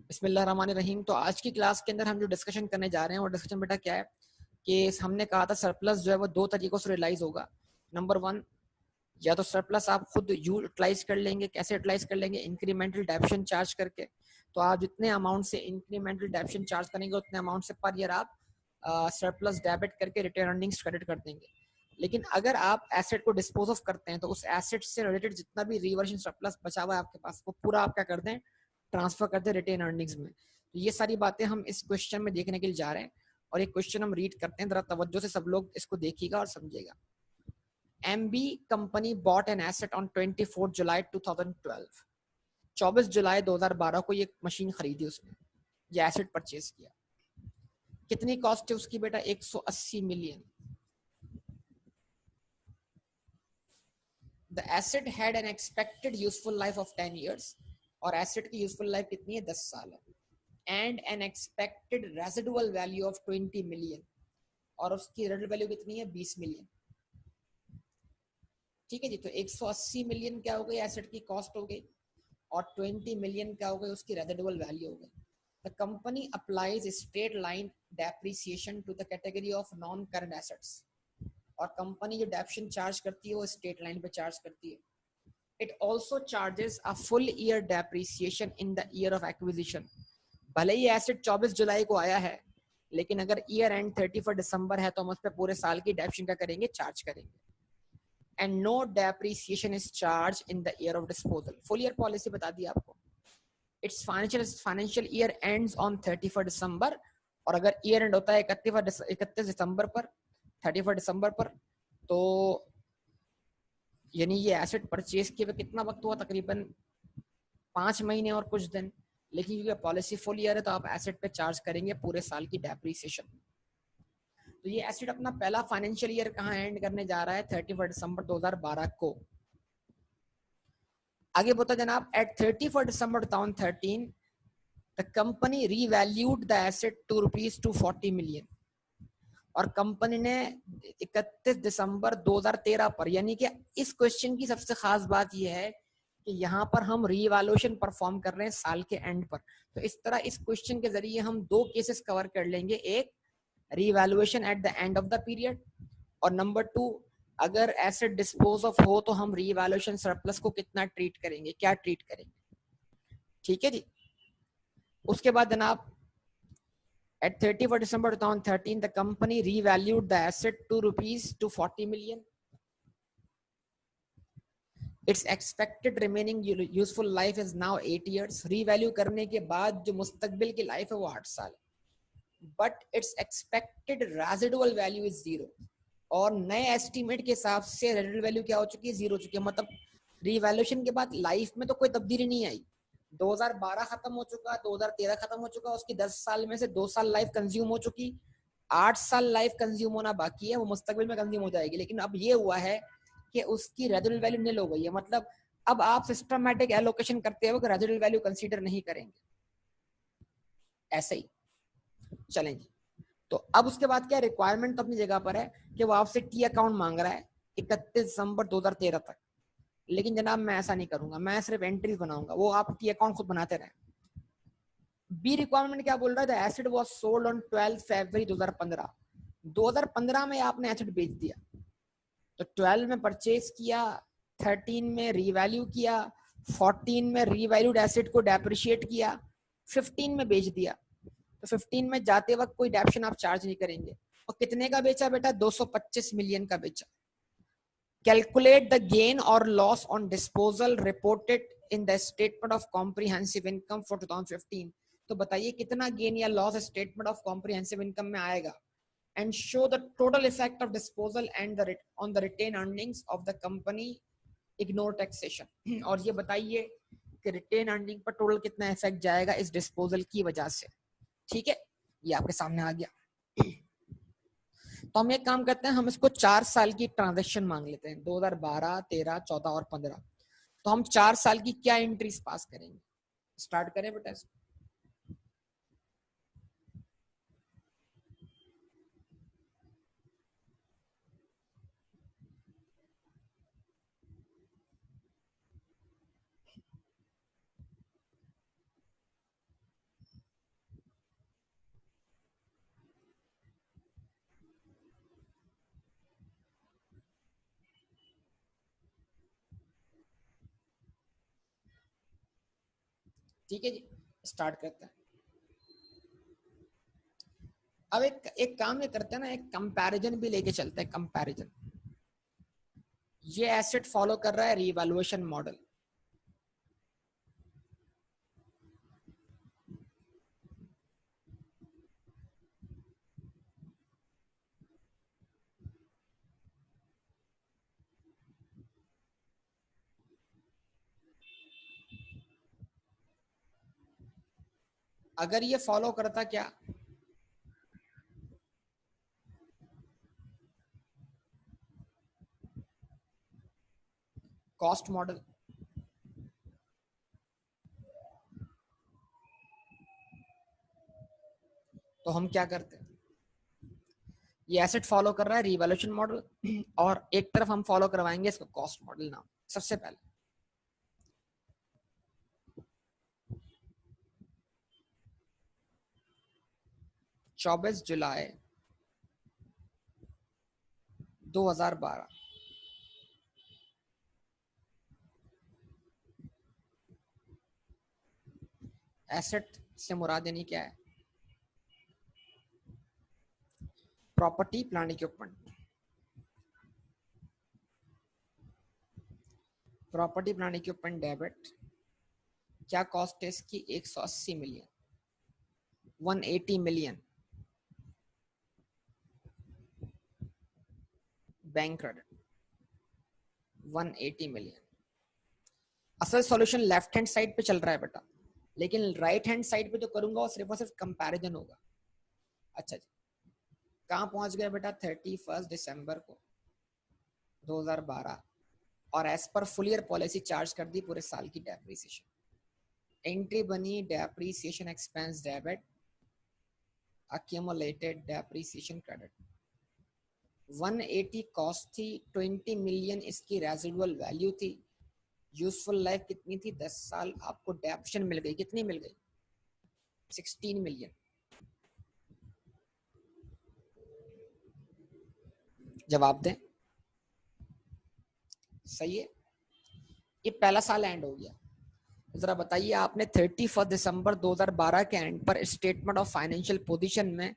बिस्मिल्लाहिर्रहमानिर्रहीम। तो आज की क्लास के अंदर हम जो डिस्कशन करने जा रहे हैं वो डिस्कशन बेटा क्या है कि हमने कहा था सरप्लस जो है वो दो तरीकों से रियलाइज होगा। नंबर वन, या तो सरप्लस आप खुद यूटिलाइज कर लेंगे। कैसे यूटिलाइज कर लेंगे? इंक्रीमेंटल डेप्शन चार्ज करके। तो आप जितने अमाउंट से इंक्रीमेंटल डेप्शन चार्ज करेंगे उतने अमाउंट से पर ईयर आप सरप्लस डेबिट करके रिटेन अर्निंग्स क्रेडिट कर देंगे। लेकिन अगर आप एसेट को डिस्पोज ऑफ करते हैं तो उस एसेट से रिलेटेड जितना भी रिवर्शन सरप्लस बचा हुआ है आपके पास वो पूरा आप क्या कर दें, ट्रांसफर करते हैं रिटेन अर्निंग्स में। तो ये सारी बातें हम इस क्वेश्चन में देखने के लिए जा रहे हैं और ये क्वेश्चन हम रीड करते हैं, जरा तवज्जो से सब लोग इसको देखिएगा और समझिएगा। MB company bot an asset on 24 जुलाई 2012। 24 जुलाई 2012 को ये मशीन खरीदी, उसने ये एसेट परचेज किया। कितनी कॉस्ट है उसकी बेटा? 180 million. The asset had an expected useful life of 10 years, और एसेट की यूजफुल लाइफ कितनी है? 10 साल है। And N expected residual value of 20 million, और उसकी रेजिडुअल वैल्यू कितनी है? 20 मिलियन। ठीक है जी। तो 180 मिलियन क्या हो गई? एसेट की कॉस्ट हो गई, और 20 मिलियन क्या हो गई? उसकी रेजिडुअल वैल्यू हो गई। The company applies straight line depreciation to the category of non current assets, और कंपनी जो डेप्शन चार्ज करती है वो स्ट्रेट लाइन पे चार्ज करती है। It also charges a full year depreciation in the year of acquisition. भले ही asset 24 जुलाई को आया है, लेकिन अगर ईयर एंड 31 दिसंबर है तो हम उस पर पूरे साल की डेप्शन का करेंगे, चार्ज करेंगे। And no depreciation is charged in the year of disposal. Full year policy बता दी आपको। It's financial year ends on 31 December, और अगर ईयर एंड होता है 31 दिसंबर पर, 31 दिसंबर पर, तो यानी ये एसेट परचेज किए हुए कितना वक्त हुआ? तकरीबन 5 महीने और कुछ दिन। लेकिन क्योंकि पॉलिसी फुल ईयर है तो आप एसेट पे चार्ज करेंगे पूरे साल की डेप्रिसिएशन। तो ये एसेट अपना पहला फाइनेंशियल ईयर कहाँ एंड करने जा रहा है? 31 दिसंबर 2012 को। आगे बोलता जनाब, at 31 December 2013 the company revalued the asset to ₹240 million, और कंपनी ने 31 दिसंबर 2013 पर, यानी कि इस क्वेश्चन की सबसे खास बात यह है कि यहाँ पर हम रीवैल्यूएशन परफॉर्म कर रहे हैं साल के एंड पर। तो इस तरह इस क्वेश्चन के जरिए हम दो केसेस कवर कर लेंगे, एक revaluation at the end of the period, और नंबर टू, अगर एसेट डिस्पोज ऑफ हो तो हम रीवैल्यूएशन सरप्लस को कितना ट्रीट करेंगे, क्या ट्रीट करेंगे। ठीक है जी। उसके बाद जनाब, at 31 December 2013 the company revalued the asset to ₹240 million. Its expected remaining useful life is now 8 years. Revalue करने के बाद जो मुस्तकबिल की लाइफ है वो 8 साल है। But its expected residual value is 0. और नए एस्टीमेट के हिसाब से रेजिडुअल वैल्यू क्या हो चुकी है? 0 हो चुकी है। मतलब रीवैल्यूएशन के बाद लाइफ में तो कोई तब्दीली नहीं आई। 2012 खत्म हो चुका, 2013 खत्म हो चुका, उसकी 10 साल में से 2 साल लाइफ कंज्यूम हो चुकी, 8 साल लाइफ कंज्यूम होना बाकी है, वो मुस्तकबिल में कंज्यूम हो जाएगी। लेकिन अब ये हुआ है कि उसकी रेजिडुअल वैल्यू निल हो गई है। मतलब अब आप सिस्टमैटिक एलोकेशन करते हो कि रेजिडुअल वैल्यू कंसीडर नहीं करेंगे। ऐसे ही चलेंगे। तो अब उसके बाद क्या, रिक्वायरमेंट तो अपनी जगह पर है कि वो आपसे टी अकाउंट मांग रहा है 31 दिसंबर 2013 तक। लेकिन जनाब मैं ऐसा नहीं करूंगा, मैं सिर्फ एंट्रीज बनाऊंगा, वो आप टी अकाउंट खुद बनाते रहे। बी रिक्वायरमेंट क्या बोल रहा है? The asset was sold on 12 फरवरी 2015। 2015 में आपने एसेट बेच दिया, तो 12 में परचेज किया, 13 में रीवैल्यू किया, 14 में रीवैल्यूड एसेट को डेप्रिशिएट किया, 15 में बेच दिया। तो 15 में जाते वक्त कोई डेप्शन आप चार्ज नहीं करेंगे। और कितने का बेचा बेटा? 225 मिलियन का बेचा। कैलकुलेट द गेन और loss on disposal reported in the statement of comprehensive income for 2015। तो बताइए कितना गेन या loss statement of comprehensive income में आएगा। And show the total effect of disposal and on the retained earnings of the company, ignore taxation. और ये बताइए कि रिटेन अर्निंग पर टोटल कितना इफेक्ट जाएगा इस डिस्पोजल की वजह से। ठीक है, ये आपके सामने आ गया। तो हम एक काम करते हैं, हम इसको 4 साल की ट्रांजेक्शन मांग लेते हैं, 2012, 13, 14 और 15। तो हम 4 साल की क्या एंट्रीज पास करेंगे? स्टार्ट करें बेटा। ठीक है जी, स्टार्ट करते हैं। अब एक काम ये करते हैं ना, एक कंपैरिजन भी लेके चलते हैं। कंपैरिजन, ये एसेट फॉलो कर रहा है रीवैल्यूएशन मॉडल। अगर ये फॉलो करता क्या, कॉस्ट मॉडल, तो हम क्या करते हैं, ये एसेट फॉलो कर रहा है रिवैल्यूएशन मॉडल और एक तरफ हम फॉलो करवाएंगे इसको कॉस्ट मॉडल नाम। सबसे पहले 24 जुलाई 2012, एसेट से मुराद यानी क्या है, property plant equipment. Property plant equipment debit, क्या कॉस्ट है इसकी, 180 million, 180 million bank credit, 180 million. असल सॉल्यूशन लेफ्ट हैंड साइड पे चल रहा है बेटा, लेकिन राइट हैंड साइड पे जो करूंगा वो सिर्फ कंपैरिजन होगा। अच्छा जी, कहाँ पहुंच गया बेटा, 31 दिसंबर को 2012, और as per full year policy charge कर दी पूरे साल की डेप्रीसिएशन। एंट्री बनी depreciation expense debit, accumulated depreciation credit। 180 cost थी, 20 मिलियन इसकी रेजिडुअल वैल्यू थी, यूजफुल लाइफ कितनी थी, 10 साल। आपको डेप्शन मिल गई, कितनी मिल गई, 16 मिलियन। जवाब दें, सही है। ये पहला साल एंड हो गया। जरा बताइए, आपने 31 दिसंबर 2012 के एंड पर स्टेटमेंट ऑफ फाइनेंशियल पोजीशन में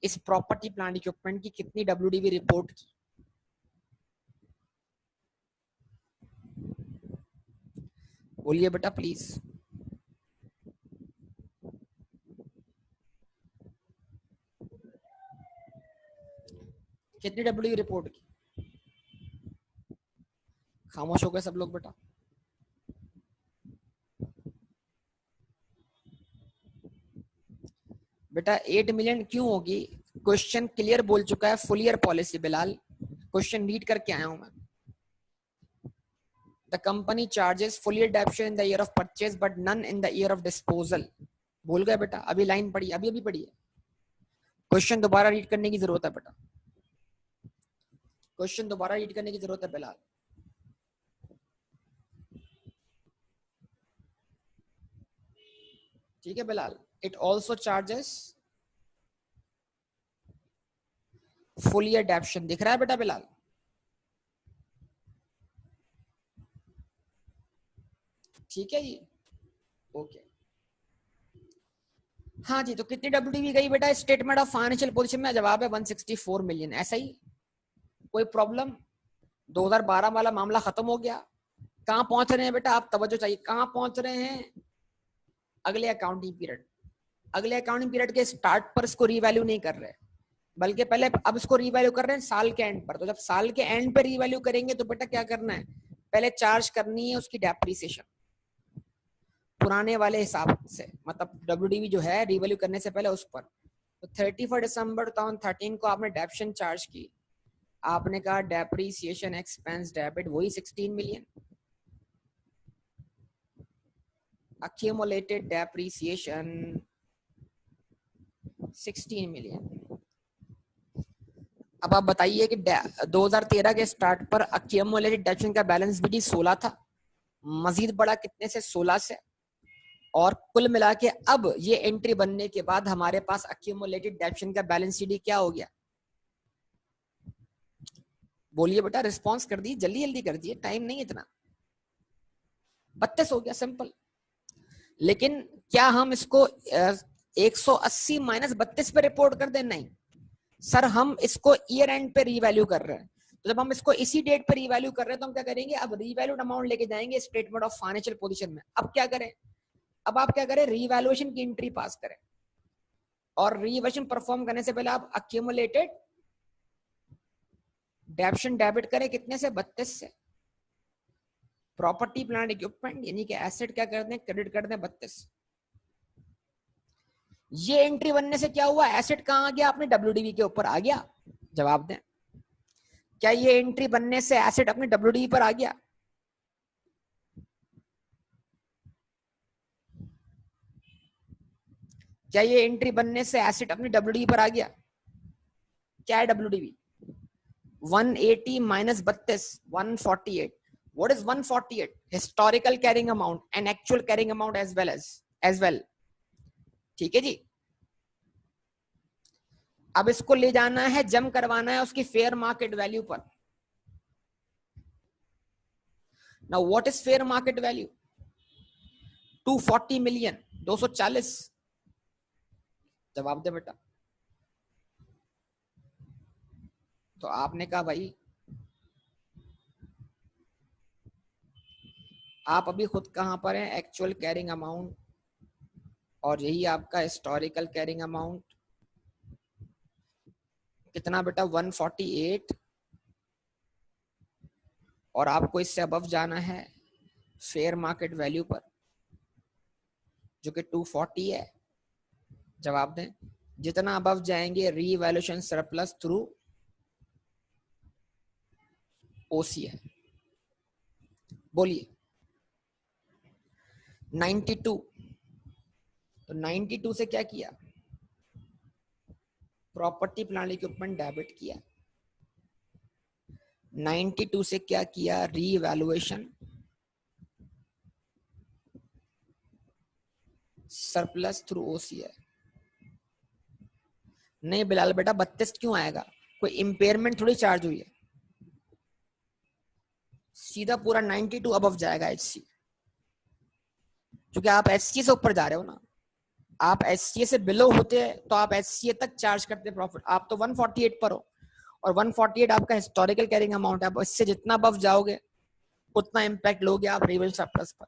इस प्रॉपर्टी प्लांट इक्विपमेंट की कितनी डब्ल्यूडीवी रिपोर्ट की, बोलिए बेटा प्लीज। कितनी डब्ल्यूडीवी रिपोर्ट की, खामोश हो गए सब लोग बेटा। बेटा 8 मिलियन क्यों होगी, क्वेश्चन क्लियर बोल चुका है, full year policy. Bilal, question read करके आया हूं मैं। The company charges full year depreciation in the year of purchase but none in the year of disposal. भूल गए बेटा, अभी लाइन पढ़ी, अभी अभी पढ़ी है। क्वेश्चन दोबारा रीड करने की जरूरत है बेटा, क्वेश्चन दोबारा रीड करने की जरूरत है बिलाल। ठीक है Bilal, it also charges full year डेप्शन, दिख रहा है बेटा बिलाल। ठीक है जी, ओके। हाँ जी, तो कितनी डब्ल्यूडीवी गई बेटा स्टेटमेंट ऑफ फाइनेंशियल पोजीशन में, जवाब है 164 मिलियन। ऐसा ही, कोई प्रॉब्लम, 2012 वाला मामला खत्म हो गया। कहां पहुंच रहे हैं बेटा आप, तवज्जो चाहिए, कहां पहुंच रहे हैं, अगले अकाउंटिंग पीरियड। अगले अकाउंटिंग पीरियड के स्टार्ट पर इसको रीवैल्यू नहीं कर रहे, बल्कि पहले अब इसको रीवैल्यू कर रहे हैं साल के एंड पर। तो जब साल के एंड पर रीवैल्यू करेंगे तो बेटा क्या करना है, पहले चार्ज करनी है उसकी डेप्रीसिएशन पुराने वाले हिसाब से, मतलब डब्ल्यूडीवी जो है रीवैल्यू करने से पहले उस पर। तो 31 दिसंबर 2013 को आपने डेप्शन चार्ज की, आपने कहा डेप्रीसिएशन एक्सपेंस डेबिट, वही 16 मिलियन। accumulated depreciation 16 million. अब आप बताइए कि 2013 के स्टार्ट पर accumulated डेप्शन का बैलेंस भी 16 था, मजीद बढ़ा कितने से, 16 से, और कुल मिला के अब ये एंट्री बनने के बाद हमारे पास accumulated डेप्शन का बैलेंस शीट क्या हो गया, बोलिए बेटा, रिस्पॉन्स कर दी, जल्दी जल्दी कर दिए, टाइम नहीं इतना, 32 हो गया, सिंपल। लेकिन क्या हम इसको 180 माइनस 32 पे रिपोर्ट कर दें? नहीं सर, हम इसको ईयर एंड पे रीवैल्यू कर रहे हैं। तो जब हम इसको इसी डेट पे रीवैल्यू कर रहे हैं तो हम क्या करेंगे, अब रीवैल्यूड अमाउंट लेके जाएंगे स्टेटमेंट ऑफ फाइनेंशियल पोजीशन में। अब क्या करें, अब आप क्या करें, रीवैल्यूएशन की एंट्री पास करें और रीवैल्यूएशन परफॉर्म करने से पहले आप अक्यूमुलेटेड डेप्शन डेबिट करें कितने से, 32 से। प्रॉपर्टी प्लांट इक्विपमेंट यानी कि एसेट क्या कर दें, क्रेडिट कर दें 32। ये एंट्री बनने से क्या हुआ, एसेट कहां आ गया, अपने डब्ल्यूडीवी के ऊपर आ गया। जवाब दें, क्या ये एंट्री बनने से एसेट अपने डब्ल्यूडीवी पर आ गया? क्या ये एंट्री बनने से एसेट अपने डब्ल्यूडीवी पर आ गया? क्या है WDV? 180 minus 32, 148. What is 148? Historical carrying amount and actual carrying amount as well. ठीक है जी। अब इसको ले जाना है, जम करवाना है उसकी फेयर मार्केट वैल्यू पर। Now what is fair market value? 240 million, 240। जवाब दे बेटा। तो आपने कहा भाई आप अभी खुद कहां पर हैं, एक्चुअल कैरिंग अमाउंट, और यही आपका हिस्टोरिकल कैरिंग अमाउंट कितना बेटा, 148। और आपको इससे अबव जाना है फेयर मार्केट वैल्यू पर जो कि 240 है। जवाब दें, जितना अबव जाएंगे रीवैल्यूएशन सरप्लस थ्रू ओसीआई। बोलिए 92। तो 92 से क्या किया, प्रॉपर्टी प्लांट इक्विपमेंट डेबिट किया। 92 से क्या किया, रीवैल्यूएशन सरप्लस थ्रू ओसीआई। नहीं बिलाल बेटा 32 क्यों आएगा, कोई इंपेयरमेंट थोड़ी चार्ज हुई है, सीधा पूरा 92 अबव जाएगा एचसी, क्योंकि आप एचसी से ऊपर जा रहे हो ना। आप एचसीए से बिलो होते तो आप एचसीए तक चार्ज करते प्रॉफिट। आप तो 148 पर हो और 148 आपका हिस्टोरिकल कैरिंग अमाउंट है। अब इससे जितना अबव जाओगे उतना इंपैक्ट लोगे आप रीवैल्यू सरप्लस पर।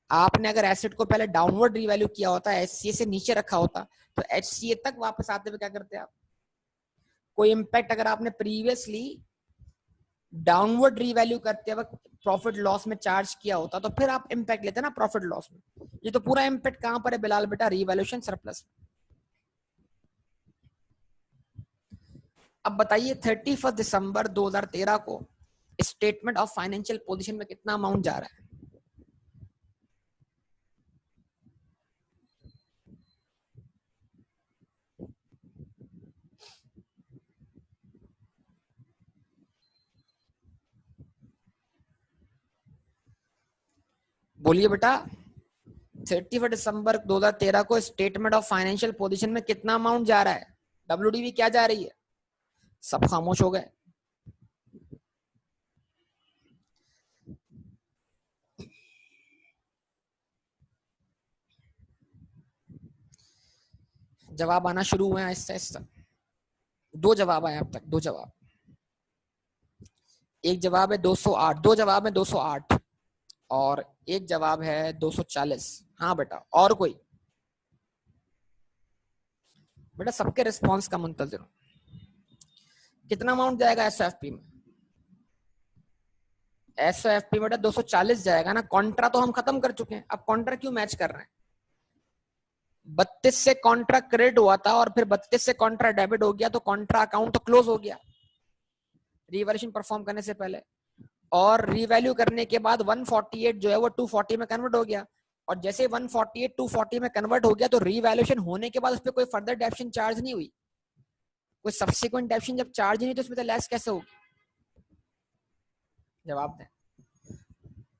आपने अगर एसेट को पहले डाउनवर्ड रीवैल्यू किया होता, एचसीए से नीचे रखा होता, तो एचसीए तक वापस आते हुए क्या करते आप, कोई इंपैक्ट अगर आपने प्रीवियसली डाउनवर्ड रीवैल्यू करते वक्त प्रॉफिट लॉस में चार्ज किया होता तो फिर आप इंपैक्ट लेते ना प्रॉफिट लॉस में। ये तो पूरा इंपैक्ट कहां पर है बिलाल बेटा, रीवैल्यूएशन सरप्लस। अब बताइए 31 दिसंबर 2013 को स्टेटमेंट ऑफ फाइनेंशियल पोजीशन में कितना अमाउंट जा रहा है? बोलिए बेटा 31 दिसंबर 2013 को स्टेटमेंट ऑफ फाइनेंशियल पोजीशन में कितना अमाउंट जा रहा है? डब्ल्यूडीवी क्या जा रही है? सब खामोश हो गए। जवाब आना शुरू हुए हैं आहिस्ता आहिस्ता। दो जवाब आए अब तक, दो जवाब। एक जवाब है 208, दो जवाब है 208 और एक जवाब है 240। हाँ बेटा, और कोई? बेटा सबके रिस्पांस का मुंतजिर हूं। कितना अमाउंट जाएगा एसओएफपी में? एसओएफपी बेटा 240 जाएगा ना। कॉन्ट्रा तो हम खत्म कर चुके हैं, अब कॉन्ट्रा क्यों मैच कर रहे हैं? 32 से कॉन्ट्रा क्रेडिट हुआ था और फिर 32 से कॉन्ट्रा डेबिट हो गया, तो कॉन्ट्रा अकाउंट तो क्लोज हो गया रिवैल्यूएशन परफॉर्म करने से पहले। और रीवैल्यू करने के बाद 148 जो है वो 240 में कन्वर्ट हो गया, और जैसे 148 240 में कन्वर्ट हो गया तो रीवैल्यूएशन होने के बाद उस पर कोई फर्दर डेप्शन चार्ज नहीं हुई। कोई सब्सिक्वेंट डेप्शन जब चार्ज नहीं तो उसमें तो लेस कैसे होगी? जवाब दें।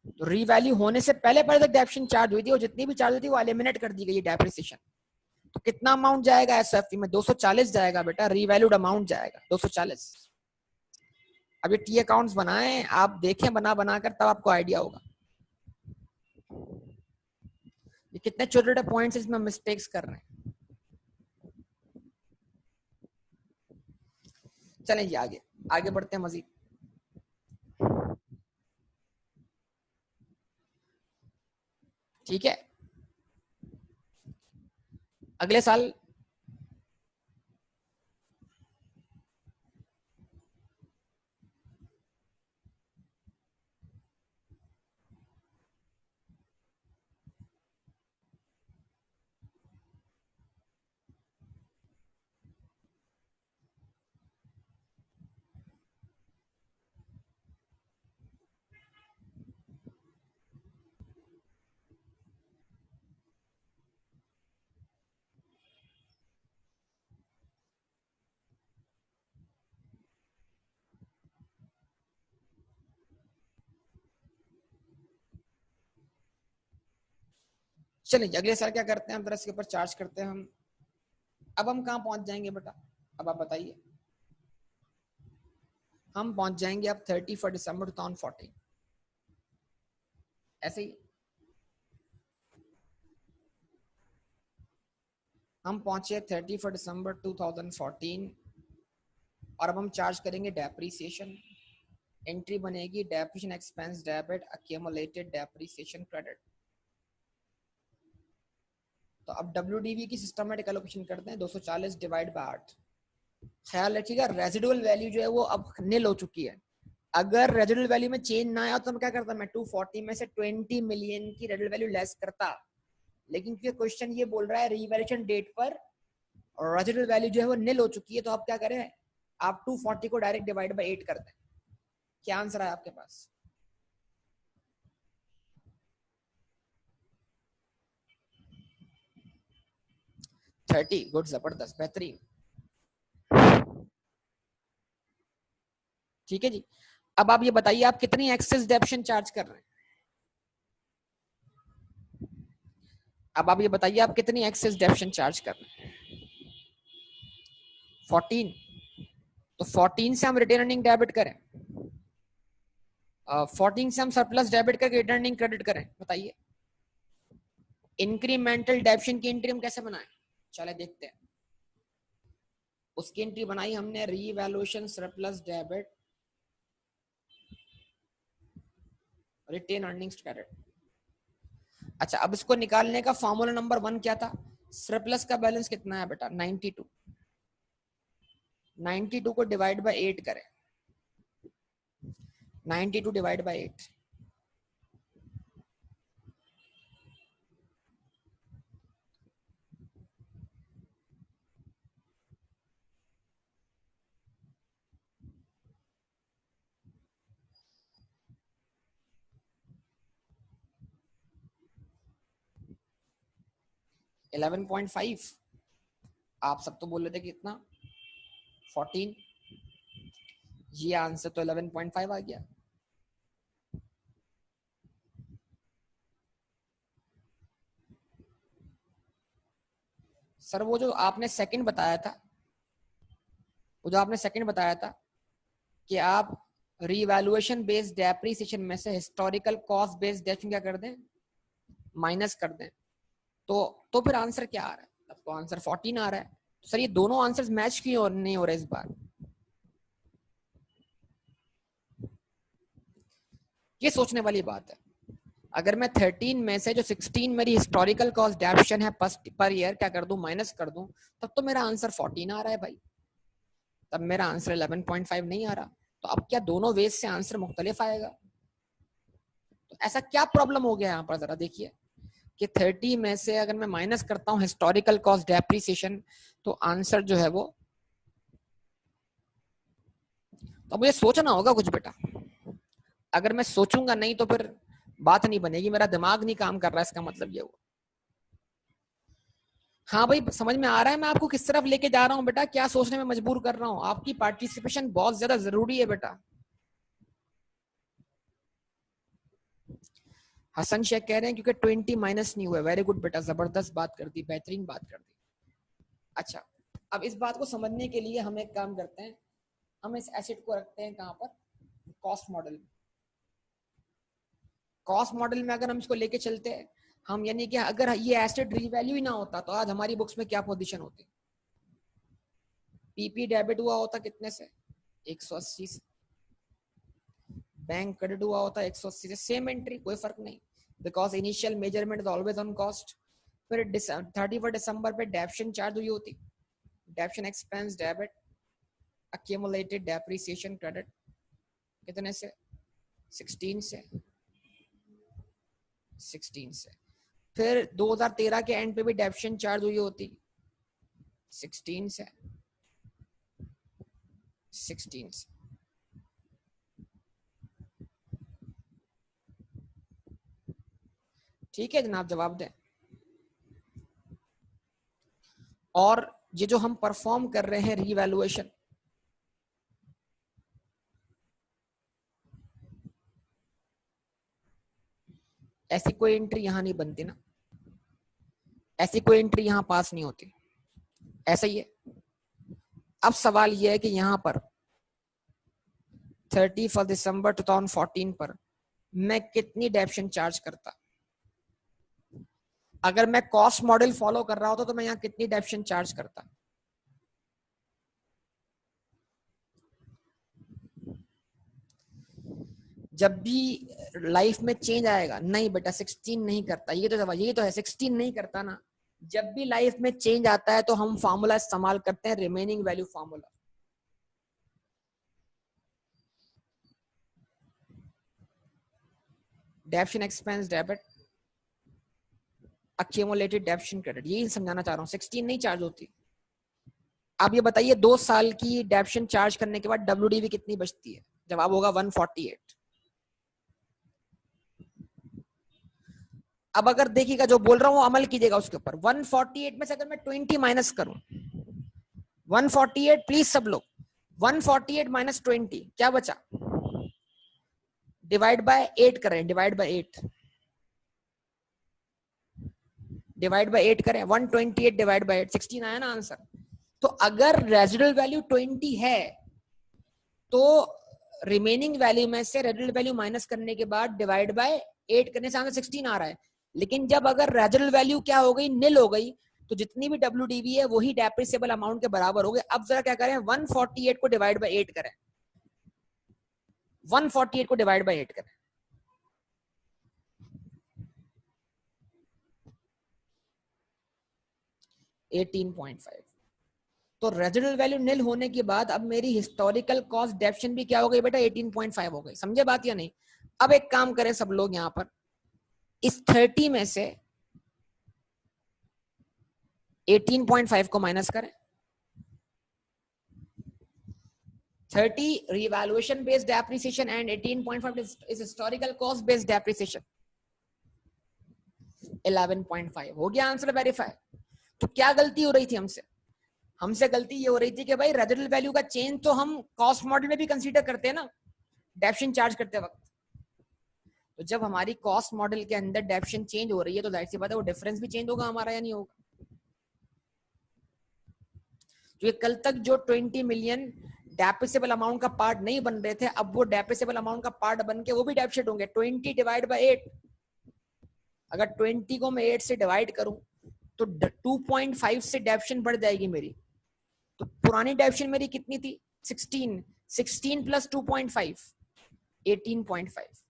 तो रीवैल्यू होने से पहले पहले तक डेप्शन चार्ज हुई थी और जितनी भी चार्ज हुई थी वो एलिमिनेट कर दी गई डेप्रिसिएशन। तो कितना अमाउंट जाएगा एसओएफपी में? 240 जाएगा बेटा, रीवैल्यूड अमाउंट जाएगा 240। अब ये टी अकाउंट्स बनाएं, आप देखें बना बनाकर, तब आपको आइडिया होगा। ये कितने छोटे छोटे पॉइंट्स इसमें मिस्टेक्स कर रहे हैं। चलें जी आगे आगे बढ़ते हैं मजीद। ठीक है, अगले साल चलिए अगले साल क्या करते हैं हम, जरा इसके ऊपर चार्ज करते हैं हम। अब हम कहाँ पहुंच जाएंगे बेटा, अब आप बताइए। हम पहुंच जाएंगे अब 31 दिसंबर 2014, ऐसे ही हम पहुंचे 31 दिसंबर 2014 और अब हम चार्ज करेंगे डेप्रीसिएशन। एंट्री बनेगी depreciation expense debit accumulated depreciation credit. तो अब WDV की सिस्टमेटिक एलोकेशन करते हैं 240 डिवाइड बाय 8। ख्याल रखिएगा रेजिडुअल वैल्यू जो है वो अब निल हो चुकी है। अगर रेजिडुअल वैल्यू में चेंज ना आया तो मैं क्या करता, मैं 240 में से 20 मिलियन की रेजिडुअल वैल्यू लेस करता। लेकिन क्योंकि क्वेश्चन ये बोल रहा है रीवैल्यूएशन डेट पर रेजिडुअल वैल्यू जो है वो निल हो चुकी है, तो आप क्या करें, आप 240 को डायरेक्ट डिवाइड बाय 8 कर दें। क्या आंसर है आपके पास? 30। गुड, जबरदस्त, बेहतरीन। ठीक है जी, अब आप ये बताइए आप कितनी एक्सेस डेप्शन चार्ज कर रहे हैं। अब आप ये बताइए आप कितनी एक्सेस डेप्शन चार्ज कर रहे हैं। 14। तो 14 से हम रिटेन अर्निंग डेबिट करें, 14 से हम सरप्लस डेबिट करके रिटेन अर्निंग क्रेडिट करें, बताइए। इंक्रीमेंटल डेप्शन की एंट्री हम कैसे बनाएं, चले देखते हैं। उसकी एंट्री बनाई हमने revaluation surplus debit retained earnings credit. अच्छा, अब इसको निकालने का फॉर्मूला नंबर 1 क्या था? सरप्लस का बैलेंस कितना है बेटा? 92। 92 को डिवाइड बाय 8 करें, 92 डिवाइड बाय 8, $11.5। आप सब तो बोल रहे थे कितना? 14। ये आंसर तो 11.5 आ गया। सर वो जो आपने सेकंड बताया था, वो जो आपने सेकंड बताया था कि आप रीवैल्यूएशन बेस्ड डेप्रिसिएशन में से हिस्टोरिकल कॉस्ट बेस्ड डेप्रिसिएशन क्या कर दें, माइनस कर दें, तो फिर आंसर क्या आ रहा है? तब तो आंसर 14 आ रहा है। तो सर ये दोनों आंसर्स मैच क्यों नहीं हो रहे इस बार? ये सोचने वाली बात है। अगर मैं 13 में से जो 16 मेरी हिस्टोरिकल कॉस्ट डेप्शन है पर ईयर क्या कर दूं, माइनस कर दूं, तब तो मेरा आंसर 14 आ रहा है भाई, तब मेरा आंसर 11.5 नहीं आ रहा। तो अब क्या दोनों वेज से आंसर मुख्तलिफ आएगा? तो ऐसा क्या प्रॉब्लम हो गया यहाँ पर, जरा देखिए कि 30 में से अगर मैं माइनस करता हूँ हिस्टोरिकल कॉस्ट डेप्रिसिएशन तो आंसर जो है वो, तो मुझे सोचना होगा कुछ बेटा। अगर मैं सोचूंगा नहीं तो फिर बात नहीं बनेगी, मेरा दिमाग नहीं काम कर रहा है, इसका मतलब ये हुआ। हाँ भाई समझ में आ रहा है मैं आपको किस तरफ लेके जा रहा हूँ बेटा, क्या सोचने में मजबूर कर रहा हूँ। आपकी पार्टिसिपेशन बहुत ज्यादा जरूरी है बेटा। हसन शेख कह रहे हैं क्योंकि 20 माइनस नहीं हुआ। वेरी गुड बेटा, जबरदस्त बात कर दी, बेहतरीन बात कर दी। अच्छा, अब इस बात को समझने के लिए हम एक काम करते हैं, हम इस एसेट को रखते हैं कहाँ पर, कॉस्ट मॉडल में। कॉस्ट मॉडल में अगर हम इसको लेके चलते हैं हम यानी कि अगर ये एसेट रीवैल्यू ही ना होता तो आज हमारी बुक्स में क्या पोजीशन होती? पीपी डेबिट हुआ होता कितने से? 180 से। बैंक क्रेडिट हुआ होता 180 से। सेम एंट्री, कोई फर्क नहीं, because initial measurement is always on cost. फिर 31 दिसंबर पे डेप्शन चार्ज हुई होती, डेप्शन expense debit, accumulated depreciation credit कितने से? 16 से। 16 से। फिर 2013 के एंड पे भी डेप्शन चार्ज हुई होती 16 से। 16 से। ठीक है जनाब, जवाब दें। और ये जो हम परफॉर्म कर रहे हैं रीवैल्यूएशन, ऐसी कोई एंट्री यहां नहीं बनती ना, ऐसी कोई एंट्री यहां पास नहीं होती, ऐसा ही है। अब सवाल यह है कि यहां पर 31 दिसंबर 2014 पर मैं कितनी डेप्शन चार्ज करता? अगर मैं कॉस्ट मॉडल फॉलो कर रहा होता तो मैं यहां कितनी डेप्शन चार्ज करता? जब भी लाइफ में चेंज आएगा, नहीं बेटा 16 नहीं करता, ये तो है 16 नहीं करता ना। जब भी लाइफ में चेंज आता है तो हम फार्मूला इस्तेमाल करते हैं, remaining value formula. डेप्शन expense debit, accumulated डेप्शन credit, यही समझाना चाह रहा हूँ। 16 नहीं चार्ज होती। अब ये बताइए 2 साल की डेप्शन चार्ज करने के बाद WDV कितनी बचती है? जवाब होगा 148। अब अगर देखिएगा जो बोल रहा हूं अमल कीजिएगा उसके ऊपर। 148 में से अगर मैं 20 माइनस करूं, 148 प्लीज सब लोग, 148 माइनस 20 क्या बचा? डिवाइड बाय 8 करें, डिवाइड बाय 8, डिवाइड बाय 8 करें, 128 डिवाइड बाय 8, 16 आया ना आंसर। तो अगर रेजिडुअल वैल्यू 20 है तो रिमेनिंग वैल्यू में से रेजिडुअल वैल्यू माइनस करने के बाद डिवाइड बाय 8 करने से आंसर 16 आ रहा है। लेकिन जब अगर रेजिडुअल वैल्यू क्या हो गई, निल हो गई, तो जितनी भी WDV है वही डेप्रिसिएबल अमाउंट के बराबर हो गए। अब जरा क्या करें, 148 को डिवाइड बाय 8 करें, 148 को डिवाइड बाय 8 करें, $18.5। तो रेजिडुअल वैल्यू निल होने के बाद अब मेरी हिस्टोरिकल कॉस्ट डेप्शन भी क्या हो गई बेटा? 18.5 हो गई। समझे बात या नहीं? अब एक काम करें सब लोग, यहां पर इस 30 में से 18.5 को माइनस करें। 30 revaluation based depreciation and 18.5 is historical cost based depreciation। 11.5 हो गया आंसर वेरीफाई। तो क्या गलती हो रही थी हमसे? हमसे गलती ये हो रही थी कि भाई रेजिडुअल वैल्यू का चेंज तो हम कॉस्ट मॉडल में भी कंसीडर करते हैं ना, डेप्शन चार्ज करते वक्त। तो जब हमारी कॉस्ट मॉडल के अंदर डेप्शन चेंज हो रही है तो जाहिर सी बात है वो डिफरेंस भी चेंज होगा हमारा, या नहीं होगा? तो ये कल तक जो 20 मिलियन डेप्रिसिएबल अमाउंट का पार्ट नहीं बन रहे थे, अब वो डेप्रिसिएबल अमाउंट का पार्ट बन के वो भी डेप्शिट होंगे। 20 डिवाइड बाय 8, अगर 20 को मैं 8 से डिवाइड करूं तो 2.5 से डेप्शन बढ़ जाएगी मेरी। तो पुरानी डेप्शन मेरी कितनी थी? 16, 16 प्लस 2.5, 18.5।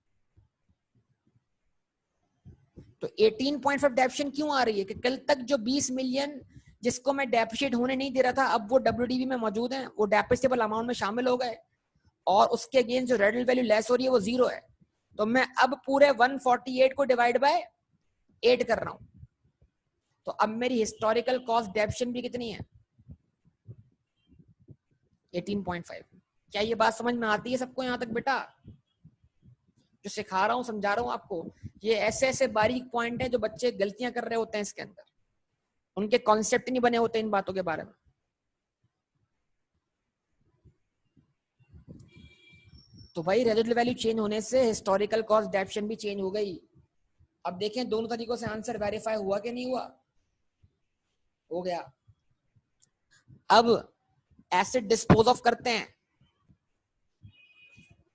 तो 18.5 डेप्शन क्यों आ रही है कि कल तक जो 20 मिलियन जिसको मैं डेप्रिशिएट होने नहीं दे रहा था, अब वो WDV में मौजूद है, वो डेप्रिसिएबल अमाउंट में शामिल हो गए, और उसके अगेंस्ट जो रेजिडुअल वैल्यू लेस हो रही है वो 0 है। तो मैं अब पूरे 148 को डिवाइड बाय 8 कर रहा हूं। तो अब मेरी हिस्टोरिकल कॉस्ट डेप्शन भी कितनी है? 18.5। क्या ये बात समझ में आती है सबको यहां तक बेटा? जो सिखा रहा हूं, समझा रहा हूं आपको, ये ऐसे ऐसे बारीक पॉइंट है जो बच्चे गलतियां कर रहे होते हैं इसके अंदर, उनके कॉन्सेप्ट नहीं बने होते इन बातों के बारे में। तो भाई रेजिडुअल वैल्यू चेंज होने से हिस्टोरिकल कॉस्ट डेप्शन भी चेंज हो गई। अब देखें दोनों तरीकों से आंसर वेरीफाई हुआ कि नहीं हुआ? हो गया। अब एसिड डिस्पोज ऑफ करते हैं,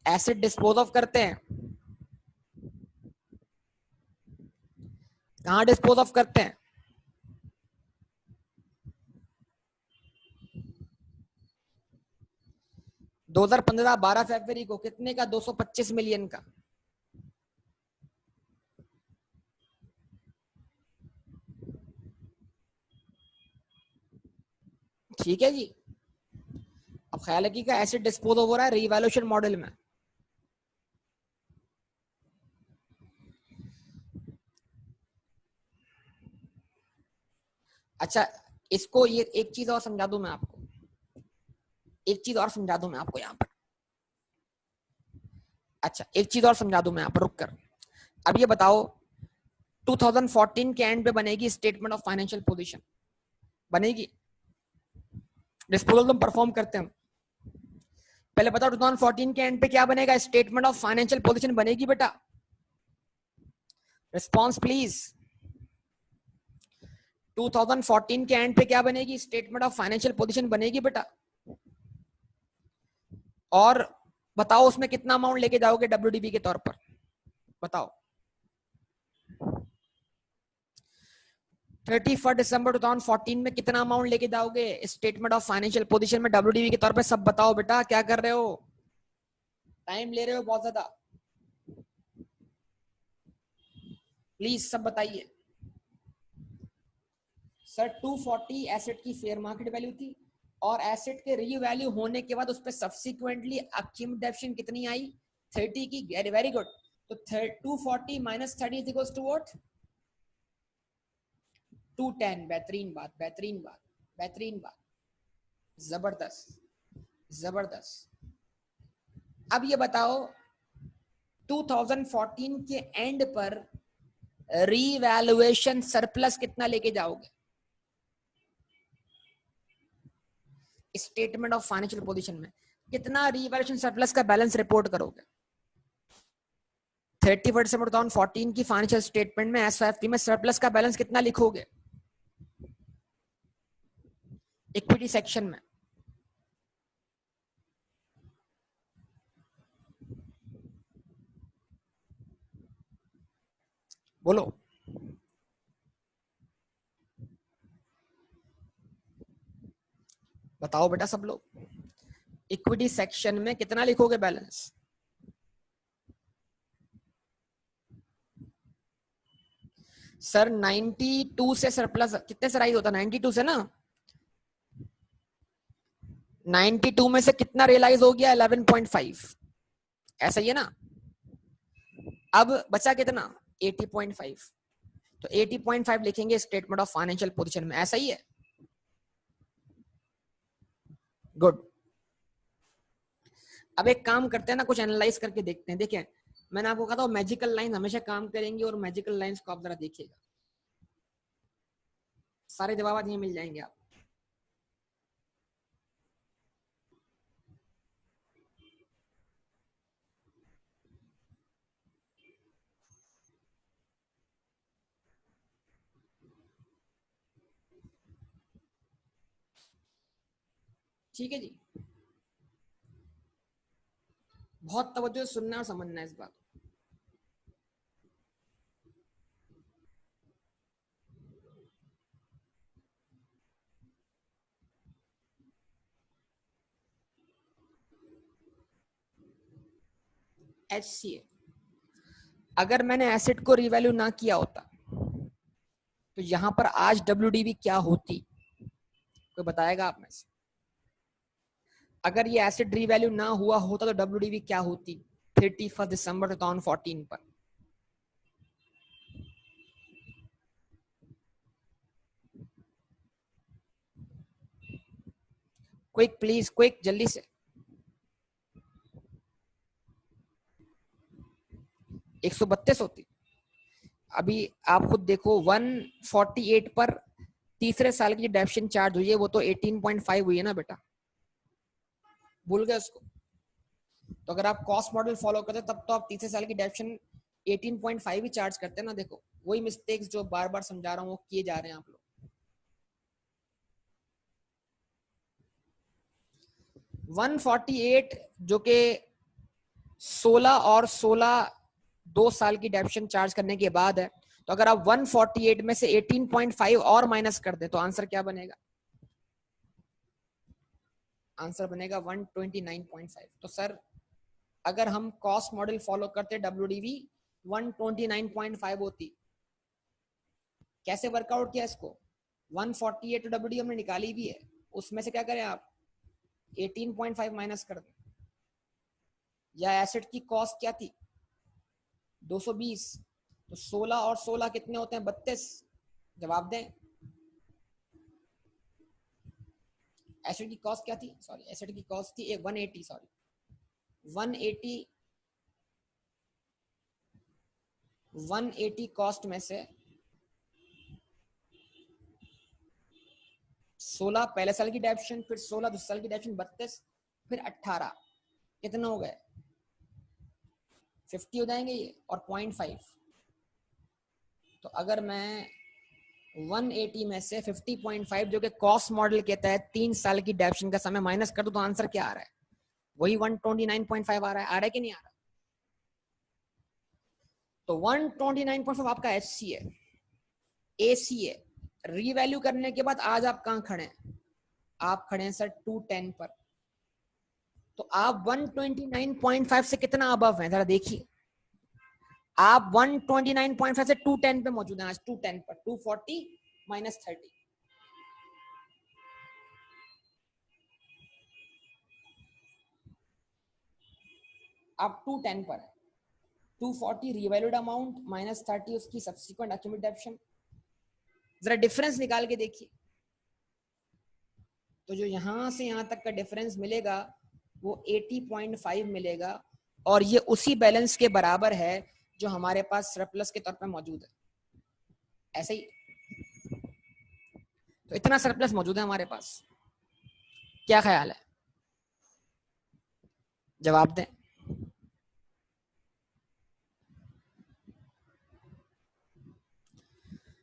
एसिड डिस्पोज ऑफ करते हैं। कहाँ डिस्पोज ऑफ करते हैं? दो 2015-12 फरवरी को कितने का? 225 मिलियन का। ठीक है जी। अब ख्याल है कि का एसेट डिस्पोज हो रहा है रीवैल्यूएशन मॉडल में। अच्छा, इसको ये एक चीज और समझा दूं मैं आपको, एक चीज और समझा दूं मैं आपको यहाँ पर। अच्छा, एक चीज और समझा दूं मैं यहाँ पर, रुक कर। अब ये बताओ 2014 के एंड पे बनेगी स्टेटमेंट ऑफ फाइनेंशियल पोजीशन, बनेगी? डिस्पोजल तुम परफॉर्म करते हैं, पहले बताओ 2014 के एंड पे क्या बनेगा? स्टेटमेंट ऑफ फाइनेंशियल पोजीशन बनेगी बेटा? Response please. 2014 के एंड पे क्या बनेगी? स्टेटमेंट ऑफ फाइनेंशियल पोजीशन बनेगी बेटा। और बताओ उसमें कितना अमाउंट लेके जाओगे डब्ल्यूडीबी के तौर पर, बताओ। 31 दिसंबर 2014 में कितना अमाउंट लेके जाओगे स्टेटमेंट ऑफ फाइनेंशियल पोजीशन में डब्ल्यूडीबी के तौर पर? सब बताओ बेटा, क्या कर रहे हो? टाइम ले रहे हो बहुत ज्यादा, प्लीज सब बताइए। सर 240 एसेट की फेयर मार्केट वैल्यू थी, और एसेट के रीवैल्यू होने के बाद उस पर सब्सिक्वेंटली अक्यूमुलेशन कितनी आई? 30 की। Very good. तो 240 माइनस 30 इज इक्वल्स टू व्हाट? 210। बेहतरीन बात, बेहतरीन बात, बेहतरीन बात, जबरदस्त, जबरदस्त। अब ये बताओ 2014 के एंड पर रीवैल्यूएशन सरप्लस कितना लेके जाओगे स्टेटमेंट ऑफ फाइनेंशियल पोजीशन में? कितना रीवैल्यूएशन सरप्लस का बैलेंस रिपोर्ट करोगे 31 दिसंबर 2014 की फाइनेंशियल स्टेटमेंट में? एसओएफपी में सरप्लस का बैलेंस कितना लिखोगे इक्विटी सेक्शन में? बोलो। बताओ बेटा सब लोग, इक्विटी सेक्शन में कितना लिखोगे बैलेंस? सर 92 से सरप्लस कितने से राइज होता है? 92 से ना। 92 में से कितना रियलाइज हो गया? 11.5, ऐसा ही है ना। अब बचा कितना? 80.5। तो 80.5 लिखेंगे स्टेटमेंट ऑफ फाइनेंशियल पोजीशन में, ऐसा ही है। गुड। अब एक काम करते हैं ना, कुछ एनालाइज करके देखते हैं। देखिए मैंने आपको कहा था मैजिकल लाइन हमेशा काम करेंगे, और मैजिकल लाइंस को आप जरा देखिएगा, सारे जवाब आज यहीं मिल जाएंगे आप। ठीक है जी, बहुत तवज्जो से सुनना और समझना है इस बात। HCA, अगर मैंने एसेट को रिवैल्यू ना किया होता तो यहां पर आज WDV क्या होती? कोई बताएगा आप में से? अगर ये एसेट रिवैल्यू ना हुआ होता तो WDV क्या होती 31 दिसंबर 2014 पर? क्विक प्लीज, क्विक, जल्दी से। 132 होती। अभी आप खुद देखो 148 पर तीसरे साल की डेप्शन चार्ज हुई है वो तो 18.5 हुई है ना बेटा, भूल गए उसको? तो अगर आप कॉस्ट मॉडल फॉलो करते तब तो आप तीसरे साल की डेप्शन 18.5 ही चार्ज करते हैं ना। देखो वही मिस्टेक्स जो बार बार समझा रहा हूँ वो किए जा रहे हैं आप लोग। 148 जो कि 16 और 16 2 साल की डेप्शन चार्ज करने के बाद है, तो अगर आप 148 में से 18.5 और माइनस कर दे तो आंसर क्या बनेगा? आंसर बनेगा 129.5। तो सर अगर हम कॉस्ट मॉडल फॉलो करते WDV 129.5 होती। कैसे वर्कआउट किया इसको? 148 WDV हमने निकाली भी है, उसमें से क्या करें आप 18.5 माइनस कर दें। या एसेट की कॉस्ट क्या थी 220, तो 16 और 16 कितने होते हैं 32। जवाब दें। एसेट की कॉस्ट क्या थी? सॉरी, एसेट की कॉस्ट थी 180, सॉरी 180 कॉस्ट में से 16 पहले साल की डेप्शन, फिर 16 दूसरे साल की डेप्शन 32, फिर 18, कितने हो गए 50 हो जाएंगे ये, और 0.5। तो अगर मैं 180 में से 50.5 जो कि कॉस्ट मॉडल के तहत 3 साल की डेप्शन का समय माइनस कर दूं तो आंसर क्या आ रहा है? वही 129.5 आ रहा है कि नहीं आ रहा? तो 129.5 आपका HC है, AC है। रीवैल्यू करने के बाद आज आप कहां खड़े हैं? आप खड़े हैं सर 210 पर। तो आप 129.5 से कितना अबव हैं जरा देखिए। आप 129.5 से 210 पे मौजूद हैं आज, 210 पर, 240 माइनस 30। आप 210 पर है। 240 रिवैल्यूड अमाउंट माइनस 30 उसकी सब्सिक्वेंट अक्यूमुलेशन। जरा डिफरेंस निकाल के देखिए। तो जो यहां से यहां तक का डिफरेंस मिलेगा वो 80.5 मिलेगा, और ये उसी बैलेंस के बराबर है जो हमारे पास सरप्लस के तौर पर मौजूद है। ऐसे ही तो इतना सरप्लस मौजूद है हमारे पास। क्या ख्याल है? जवाब दें।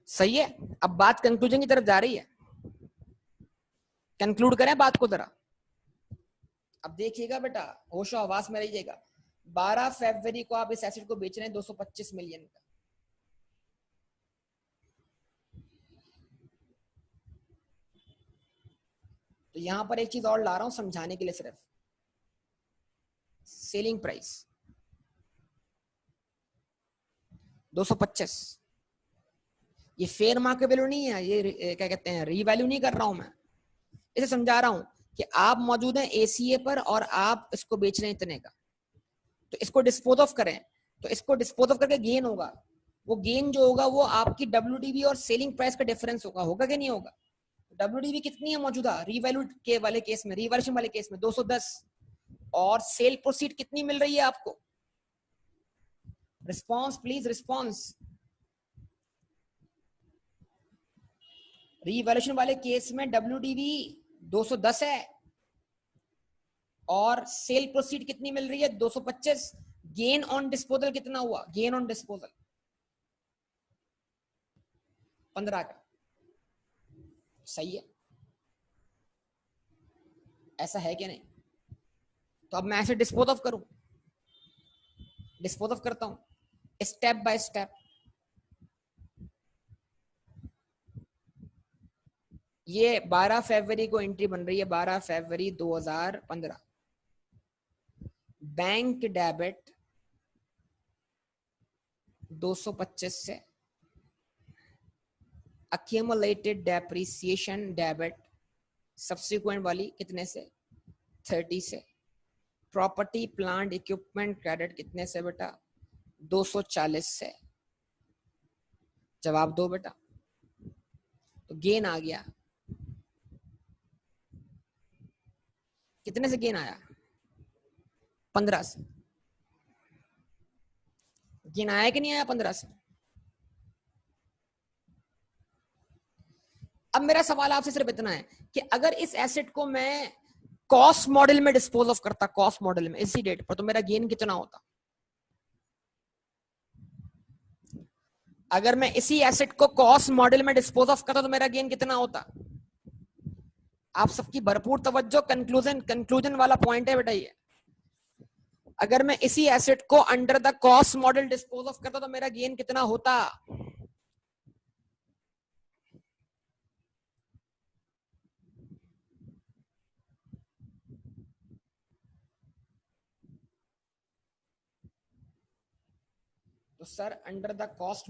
सही है। अब बात कंक्लूजन की तरफ जा रही है। कंक्लूड करें बात को जरा। अब देखिएगा बेटा, होशो हवास में रहिएगा। 12 फरवरी को आप इस एसेट को बेच रहे हैं 225 मिलियन का। तो यहां पर एक चीज और ला रहा हूं समझाने के लिए, सिर्फ सेलिंग प्राइस 225, ये फेयर मार्केट वैल्यू नहीं है, ये क्या कहते हैं रीवैल्यू नहीं कर रहा हूं मैं, इसे समझा रहा हूं कि आप मौजूद हैं ACA पर और आप इसको बेच रहे हैं इतने का। तो इसको डिस्पोज ऑफ करें, तो इसको डिस्पोज ऑफ करके गेन होगा। वो गेन जो होगा वो आपकी WDV और सेलिंग प्राइस का डिफरेंस होगा कि नहीं होगा? WDV कितनी है मौजूदा रीवैल्यू के वाले केस में, रिवर्शन वाले केस में 210, और सेल प्रोसीड कितनी मिल रही है आपको? Response please, response. रिवैल्यूएशन वाले केस में WDV 210 है और सेल प्रोसीड कितनी मिल रही है 225। गेन ऑन डिस्पोजल कितना हुआ? गेन ऑन डिस्पोजल 15 का। सही है, ऐसा है कि नहीं? तो अब मैं ऐसे डिस्पोज ऑफ करूं, डिस्पोज ऑफ करता हूं स्टेप बाय स्टेप। ये 12 फरवरी को एंट्री बन रही है, 12 फरवरी 2015। बैंक डेबिट 225 से, accumulated depreciation डेबिट सब्सिक्वेंट वाली कितने से 30 से, प्रॉपर्टी प्लांट इक्विपमेंट क्रेडिट कितने से बेटा 240 से। जवाब दो बेटा। तो गेन आ गया, कितने से गेन आया 15 से। गेन आया कि नहीं आया 15 से? अब मेरा सवाल आपसे सिर्फ इतना है कि अगर इस एसेट को मैं कॉस्ट मॉडल में डिस्पोज ऑफ करता, कॉस्ट मॉडल में इसी डेट पर, तो मेरा गेन कितना होता? अगर मैं इसी एसेट को कॉस्ट मॉडल में डिस्पोज ऑफ करता तो मेरा गेन कितना होता? आप सबकी भरपूर तवज्जो, कंक्लूजन वाला पॉइंट है बेटा ये। अगर मैं इसी एसेट को under the cost model dispose of करता तो मेरा गेन कितना होता? तो sir under the cost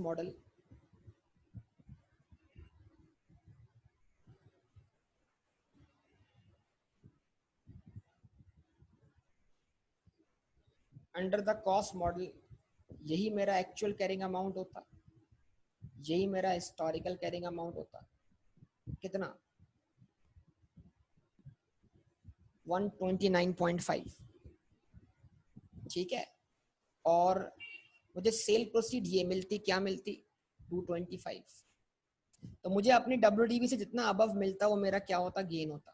model यही मेरा एक्चुअल कैरिंग अमाउंट होता, यही मेरा हिस्टोरिकल कैरिंग अमाउंट होता। कितना? 129.5। ठीक है, और मुझे सेल प्रोसीड ये मिलती, क्या मिलती? 225। तो मुझे अपनी WDV से जितना अबव मिलता वो मेरा क्या होता? गेन होता।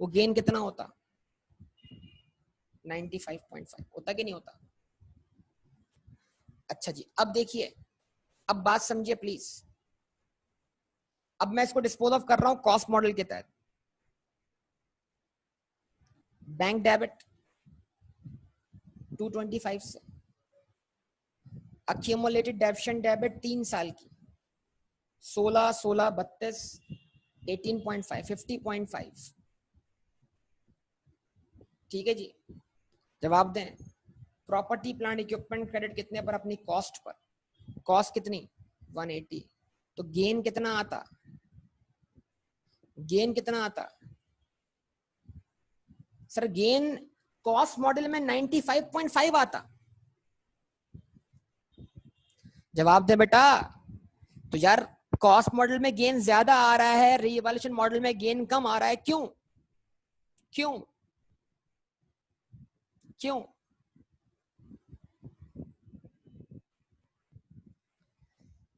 वो गेन कितना होता? 95.5 होता कि नहीं होता? अच्छा जी, अब देखिए, अब बात समझिए प्लीज। अब मैं इसको डिस्पोज ऑफ कर रहा हूं कॉस्ट मॉडल के तहत। बैंक डेबिट 225 से, अक्यूमुलेटेड डेप्शन डेबिट 3 साल की, 16 16 32, 18.5, 50.5। ठीक है जी, जवाब दें। प्रॉपर्टी प्लांट इक्विपमेंट क्रेडिट कितने पर? अपनी कॉस्ट पर। कॉस्ट कितनी? 180। तो गेन कितना आता? गेन कितना आता सर? गेन कॉस्ट मॉडल में 95.5 आता। जवाब दे बेटा। तो यार कॉस्ट मॉडल में गेन ज्यादा आ रहा है, रीवैल्यूएशन मॉडल में गेन कम आ रहा है, क्यों? क्यों? क्यों?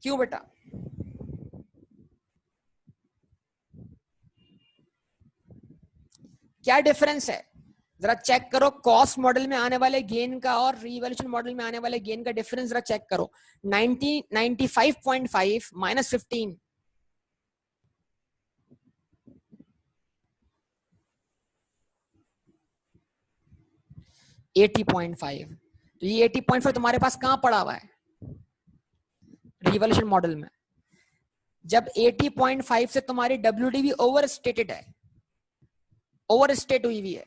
क्यों बेटा? क्या डिफरेंस है? जरा चेक करो, कॉस्ट मॉडल में आने वाले गेन का और रीवैल्यूएशन मॉडल में आने वाले गेन का डिफरेंस जरा चेक करो। 95.5 माइनस 15, 80.5। तो ये 80.5 तुम्हारे पास कहां पड़ा हुआ है? रिवॉल्यूशन मॉडल में। जब 80.5 से तुम्हारी WDV ओवर स्टेटेड है, ओवर स्टेट हुई हुई है,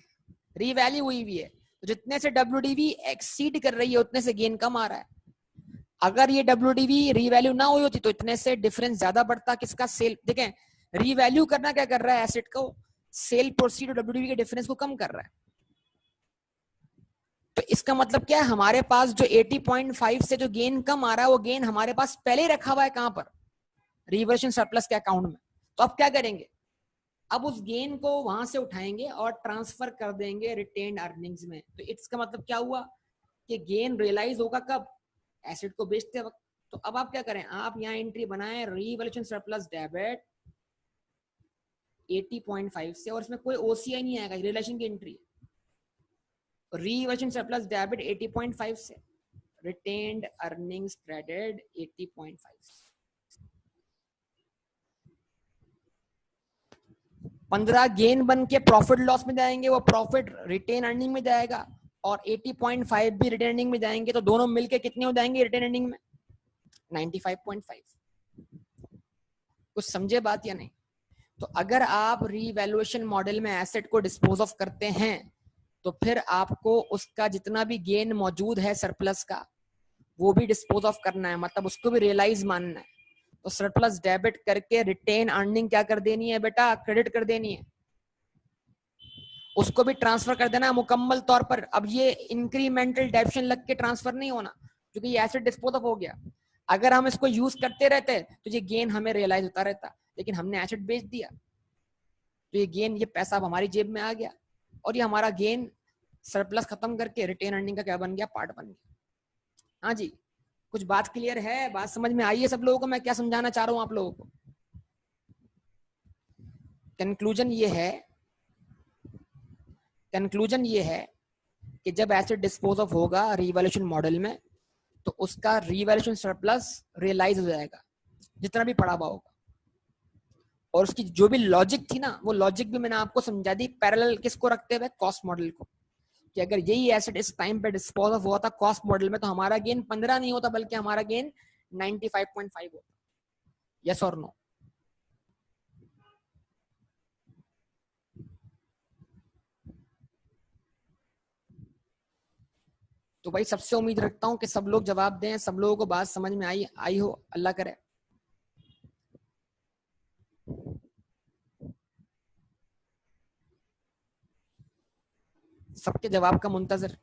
रीवैल्यू हुई हुई है, तो जितने से WDV एक्सीड कर रही है उतने से गेन कम आ रहा है। अगर ये WDV रीवैल्यू ना हुई होती तो इतने से डिफरेंस ज्यादा बढ़ता। किसका? सेल। देखें, रीवैल्यू करना क्या कर रहा है? एसेट को सेल प्रोसीड और WDV के डिफरेंस को कम कर रहा है। तो इसका मतलब क्या है? हमारे पास जो 80.5 से जो गेन कम आ रहा है वो गेन हमारे पास पहले ही रखा हुआ है। कहां पर? रिवर्शन सरप्लस के अकाउंट में। तो अब क्या करेंगे? अब उस गेन को वहां से उठाएंगे और ट्रांसफर कर देंगे रिटेन्ड अर्निंग्स में। तो इसका मतलब क्या हुआ कि गेन रियलाइज होगा कब? एसेट को बेचते वक्त। तो अब आप क्या करें? आप यहाँ एंट्री बनाएं, रिवैल्यूएशन सरप्लस डेबिट 80.5 से, और इसमें कोई OCI नहीं आएगा, रिलेशन की एंट्री। रिवैल्यूएशन सरप्लस डेबिट 80.5 से, रिटेन्ड अर्निंग्स क्रेडिट 80.5। 15 गेन बन के प्रॉफिट लॉस में जाएंगे, वो प्रॉफिट रिटेन अर्निंग में जाएगा, और 80.5 भी रिटेन अर्निंग में जाएंगे। तो दोनों मिलके कितने हो जाएंगे रिटेन अर्निंग में? 95.5। कुछ समझे बात या नहीं? तो अगर आप रीवैल्यूएशन मॉडल में एसेट को डिस्पोज ऑफ करते हैं तो फिर आपको उसका जितना भी गेन मौजूद है सरप्लस का वो भी डिस्पोज ऑफ करना है, मतलब उसको भी रियलाइज मानना है। तो सरप्लस डेबिट करके रिटेन अर्निंग क्या कर देनी है बेटा? क्रेडिट कर देनी है। उसको भी ट्रांसफर कर देना मुकम्मल तौर पर। अब ये इंक्रीमेंटल डेप्शन लग के ट्रांसफर नहीं होना, क्योंकि ये एसेट डिस्पोज ऑफ हो गया। अगर हम इसको यूज करते रहते तो ये गेन हमें रियलाइज होता रहता, लेकिन हमने एसेट बेच दिया तो ये गेन, ये पैसा अब हमारी जेब में आ गया, और ये हमारा गेन सरप्लस खत्म करके रिटेन अर्निंग का क्या बन गया? पार्ट बन गया। हाँ जी, कुछ बात क्लियर है? बात समझ में आई है सब लोगों को? मैं क्या समझाना चाह रहा हूं आप लोगों को? कंक्लूजन ये है कि जब एसेट डिस्पोज ऑफ होगा रिवैल्यूएशन मॉडल में तो उसका रिवैल्यूएशन सरप्लस रियलाइज हो जाएगा जितना भी पड़ा हुआ होगा। और उसकी जो भी लॉजिक थी ना, वो लॉजिक भी मैंने आपको समझा दी, पैरेलल किसको रखते हुए? कॉस्ट मॉडल को। कि अगर यही एसेट इस टाइम पे डिस्पोज ऑफ हुआ था कॉस्ट मॉडल में तो हमारा गेन 15 नहीं होता, बल्कि हमारा गेन 95.5 होता। यस और नो? तो भाई सबसे उम्मीद रखता हूँ कि सब लोग जवाब दें, सब लोगों को बात समझ में आई हो, अल्लाह करे। सबके जवाब का मुंतजर।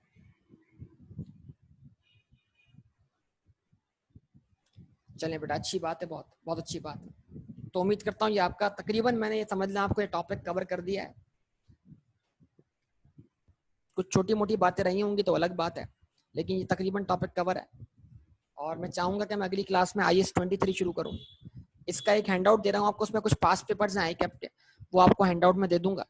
चलें बेटा, अच्छी बात है, बहुत बहुत अच्छी बात है। तो उम्मीद करता हूँ ये आपका तकरीबन, मैंने ये समझ लें आपको ये टॉपिक कवर कर दिया है। कुछ छोटी मोटी बातें रही होंगी तो अलग बात है, लेकिन ये तकरीबन टॉपिक कवर है। और मैं चाहूंगा कि मैं अगली क्लास में IS-23 शुरू करूँ। इसका एक हैंडआउट दे रहा हूँ आपको, उसमें कुछ पास पेपर्स हैं ICAP के, वो आपको हैंडआउट में दे दूंगा।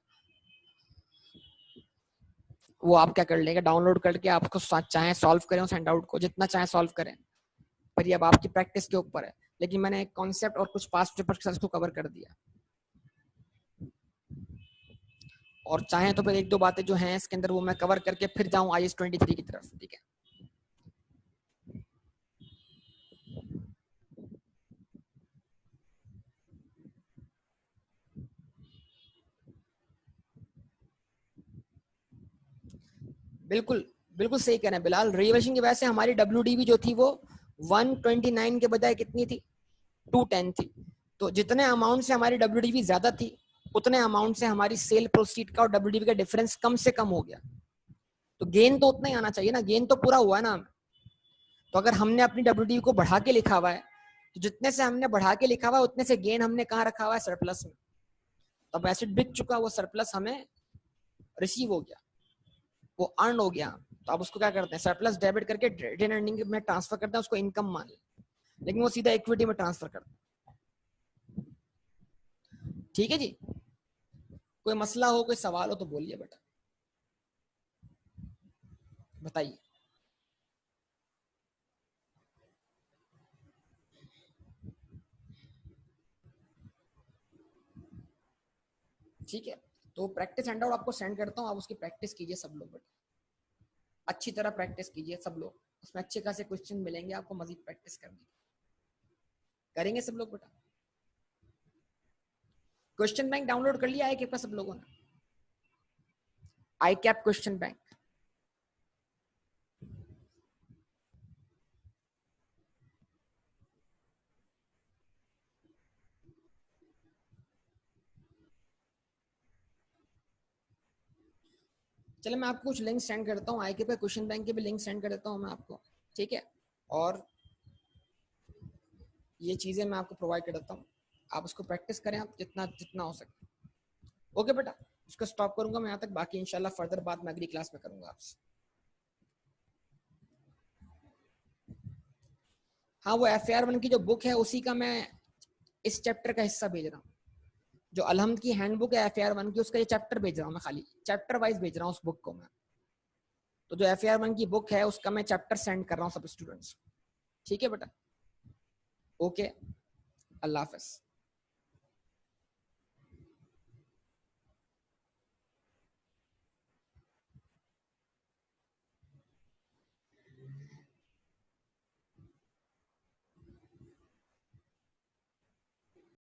वो आप क्या कर लेंगे, डाउनलोड करके आपको चाहे सॉल्व करें उस हैंडआउट को, जितना चाहे सॉल्व करें, पर ये अब आपकी प्रैक्टिस के ऊपर है। लेकिन मैंने एक कॉन्सेप्ट और कुछ पास पेपर्स के साथ इसको कवर कर दिया। और चाहे तो फिर एक दो बातें जो हैं इसके अंदर वो मैं कवर करके फिर जाऊं IS-23 की तरफ, ठीक है। बिल्कुल बिल्कुल सही कह रहे हैं बिलाल। रिजर्वेशन की वजह से हमारी WDV जो थी वो 129 के बजाय कितनी थी, 210 थी। तो जितने अमाउंट से हमारी WDV ज्यादा थी, उतने अमाउंट से हमारी सेल प्रोसीड का और WDV का डिफरेंस कम से कम हो गया। तो गेन तो उतना ही आना चाहिए ना, गेन तो पूरा हुआ है ना। तो अगर हमने अपनी WDV को बढ़ा के लिखा हुआ है, तो जितने से हमने बढ़ा के लिखा हुआ है उतने से गेन हमने कहाँ रखा हुआ है, सरप्लस में। तब एसेट बिक चुका, वो सरप्लस हमें रिसीव हो गया, वो अर्न हो गया। तो आप उसको क्या करते हैं, सरप्लस डेबिट करके रिटेन अर्निंग में ट्रांसफर करते हैं, उसको इनकम मान लें, लेकिन वो सीधा इक्विटी में ट्रांसफर करते हैं। ठीक है जी, कोई मसला हो, कोई सवाल हो तो बोलिए बेटा, बताइए। ठीक है, तो प्रैक्टिस हैंडआउट आपको सेंड करता हूँ, आप उसकी प्रैक्टिस कीजिए सब लोग बेटा, अच्छी तरह प्रैक्टिस कीजिए सब लोग। उसमें अच्छे खासे क्वेश्चन मिलेंगे आपको मजीद प्रैक्टिस करने की। करेंगे सब लोग बेटा। क्वेश्चन बैंक डाउनलोड कर लिया है क्या सब लोगों ने, ICAP क्वेश्चन बैंक? चलो मैं आपको कुछ लिंक सेंड करता हूँ, ICAP क्वेश्चन बैंक के भी लिंक सेंड कर देता हूँ मैं आपको, ठीक है। और ये चीजें मैं आपको प्रोवाइड कर देता हूँ, आप उसको प्रैक्टिस करें आप जितना जितना हो सके। ओके बेटा, उसको स्टॉप करूंगा मैं यहाँ तक, बाकी इंशाल्लाह फर्दर बात मैं अगली क्लास में करूंगा आपसे। हाँ, वो FAR 1 की जो बुक है उसी का मैं इस चैप्टर का हिस्सा भेज रहा हूँ। जो अलहम्द की हैंडबुक है FAR 1 की, उसका ये चैप्टर भेज रहा हूँ मैं, खाली चैप्टर वाइज भेज रहा हूँ उस बुक को मैं। तो जो FAR 1 की बुक है उसका मैं चैप्टर सेंड कर रहा हूँ सब स्टूडेंट्स। ठीक है बेटा, ओके, अल्लाह हाफिज।